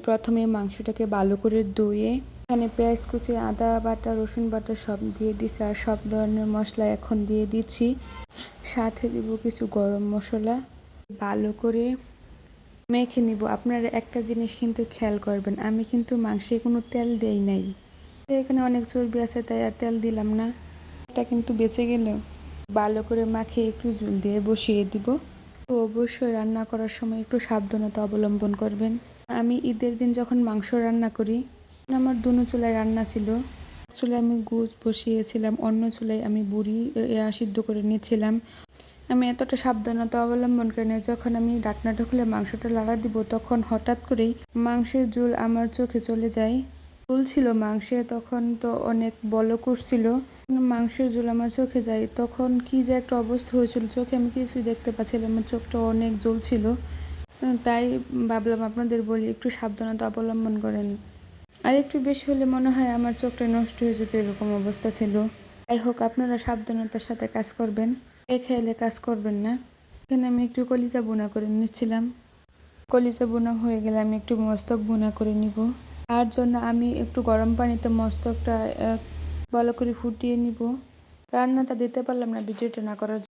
প্রথমে মাংসটাকে ভালো করে ধুয়ে এখানে পেঁয়াজ কুচি, আদা বাটা, রসুন বাটা সব দিয়ে দিছি আর সব ধরনের মশলা এখন দিয়ে দিচ্ছি। সাথে দিব কিছু গরম মশলা। ভালো করে মেখে নিব। আপনারা একটা জিনিস কিন্তু খেয়াল করবেন, আমি কিন্তু মাংসে কোনো তেল দেই নাই। এখানে অনেক চর্বি আছে তাই আর তেল দিলাম না, এটা কিন্তু বেঁচে গেল। ভালো করে মাখিয়ে একটু ঝোল দিয়ে বসিয়ে দিব। তো অবশ্যই রান্না করার সময় একটু সাবধানতা অবলম্বন করবেন। আমি ঈদের দিন যখন মাংস রান্না করি, আমার দুনো চুলায় রান্না ছিল। চুলায় আমি গোছ বসিয়েছিলাম, অন্য চুলায় আমি বুড়ি সিদ্ধ করে নিয়েছিলাম। আমি এতটা সাবধানতা অবলম্বন করি না। যখন আমি ঢাকনাটা খুলে মাংসটা লাড়া দিব, তখন হঠাৎ করেই মাংসের ঝোল আমার চোখে চলে যায়। ঝোল ছিল মাংসে, তখন তো অনেক বলক উঠছিল। মাংসের ঝোল আমার চোখে যায়, তখন কি যে একটা অবস্থা হয়েছিল, চোখে আমি কিছুই দেখতে পাচ্ছিলাম, আমার চোখটা অনেক জ্বলছিল। তাই ভাবলাম আপনাদের বলি একটু সাবধানতা অবলম্বন করেন। আর একটু বেশি হলে মনে হয় আমার চোখটা নষ্ট হয়ে যেত, এরকম অবস্থা ছিল। যাই হোক, আপনারা সাবধানতার সাথে কাজ করবেন, খেয়ালে কাজ করবেন না। এখানে আমি একটু কলিজা বোনা করে নিচ্ছিলাম। কলিজা বোনা হয়ে গেলে আমি একটু মস্তক বোনা করে নিব। তার জন্য আমি একটু গরম পানিতে মস্তকটা ভালো করে ফুটিয়ে নিব। রান্নাটা দিতে পারলাম না ভিডিওটা না করার